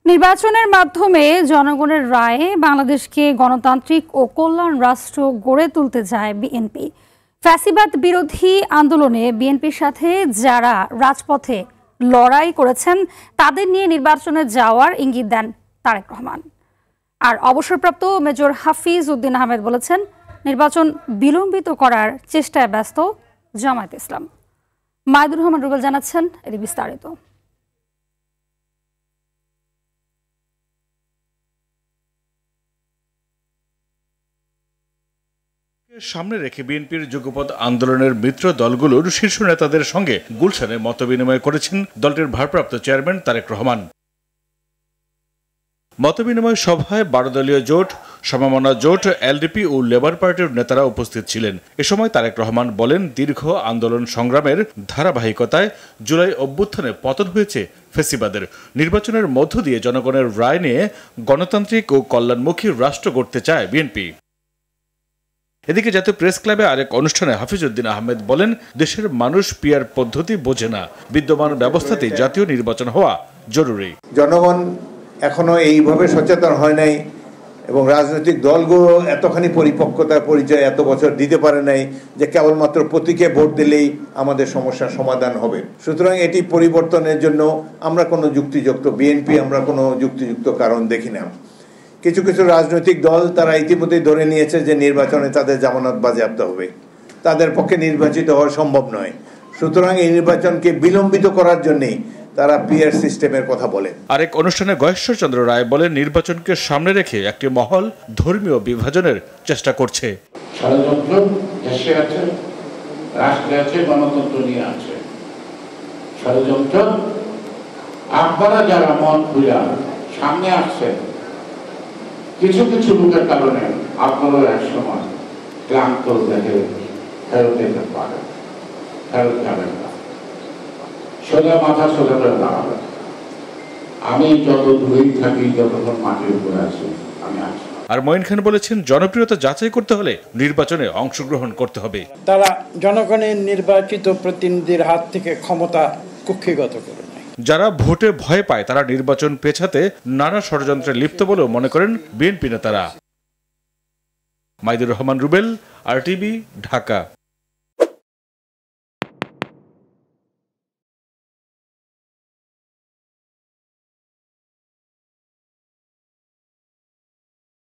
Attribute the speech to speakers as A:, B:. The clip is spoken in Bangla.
A: নির্বাচনের মাধ্যমে জনগণের রায়ে বাংলাদেশকে গণতান্ত্রিক ও কল্যাণ রাষ্ট্র গড়ে তুলতে চায় বিএনপি। ফ্যাসিবাদ বিরোধী আন্দোলনে বিএনপির সাথে যারা রাজপথে লড়াই করেছেন তাদের নিয়ে নির্বাচনে যাওয়ার ইঙ্গিত দেন তারেক রহমান। আর অবসরপ্রাপ্ত মেজর হাফিজ উদ্দিন আহমেদ বলেছেন, নির্বাচন বিলম্বিত করার চেষ্টায় ব্যস্ত জামায়াতে ইসলাম। মাইদুর রহমান রুবেল জানাচ্ছেন এর বিস্তারিত।
B: সামনে রেখে বিএনপির যুগপৎ আন্দোলনের মিত্র দলগুলোর শীর্ষ নেতাদের সঙ্গে গুলশানে মতবিনিময় করেছেন দলটির ভারপ্রাপ্ত চেয়ারম্যান তারেক রহমান। মতবিনিময় সভায় 12 দলীয় জোট, সমমনা জোট, এলডিপি ও লেবার পার্টির নেতারা উপস্থিত ছিলেন। এ সময় তারেক রহমান বলেন, দীর্ঘ আন্দোলন সংগ্রামের ধারাবাহিকতায় জুলাই অভ্যুত্থানে পতন হয়েছে ফ্যাসিবাদের। নির্বাচনের মধ্য দিয়ে জনগণের রায় নিয়ে গণতান্ত্রিক ও কল্যাণমুখী রাষ্ট্র গড়তে চায় বিএনপি। এদিকে জাতীয় প্রেস ক্লাবে আরেক অনুষ্ঠানে হাফিজ উদ্দিন আহমেদ বলেন, দেশের মানুষ পিআর পদ্ধতি বোঝে না, বিদ্যমান ব্যবস্থাতেই জাতীয় নির্বাচন হওয়া জরুরি।
C: জনগণ এখনো এইভাবে সচেতন হয় নাই এবং রাজনৈতিক দলগুলো এতখানি পরিপক্কতার পরিচয় এত বছর দিতে পারে নাই যে কেবলমাত্র প্রতীকে ভোট দিলেই আমাদের সমস্যার সমাধান হবে। সুতরাং এটি পরিবর্তনের জন্য আমরা কোনো বিএনপি আমরা কোনো যুক্তিযুক্ত কারণ দেখি না। কিছু কিছু রাজনৈতিক দল তারা ইতিমধ্যেই ধরে নিয়েছে যে নির্বাচনে তাদের জামানত বাজেয়াপ্ত হবে, তাদের পক্ষে নির্বাচিত হওয়া সম্ভব নয়। সুতরাং এই নির্বাচনকে বিলম্বিত করার জন্যই তারা পিআর সিস্টেমের কথা বলে।
B: আরেক অনুষ্ঠানে গয়েশ্বরচন্দ্র রায় বলেন, নির্বাচনকে সামনে রেখে একটি মহল ধর্মীয় বিভাজনের চেষ্টা করছে।
D: ষড়যন্ত্র দেশে আছে, রাষ্ট্রে আছে, গণতন্ত্র নিয়ে আছে ষড়যন্ত্র। আপনারা যারা মন খুলে সামনে আসছে, কিছু কিছু লোকের কারণে আপনারা এক সময় ক্লান্ত দেখে ফেরত যেতে পারেন, ফেরত যাবেন না। সোজা মাথা সোজা করে দাঁড়াবেন। আমি যত দূরেই থাকি, যতক্ষণ মাটির উপরে আছি, আমি আছি।
B: আর মঈন খান বলেছেন, জনপ্রিয়তা যাচাই করতে হলে নির্বাচনে অংশগ্রহণ করতে হবে।
E: তারা জনগণের নির্বাচিত প্রতিনিধির হাত থেকে ক্ষমতা কুক্ষিগত করে নেয়।
B: যারা ভোটে ভয় পায় তারা নির্বাচন পেছাতে নানা ষড়যন্ত্রে লিপ্ত বলেও মনে করেন বিএনপি নেতারা। মাইদুর রহমান রুবেল, RTV, ঢাকা।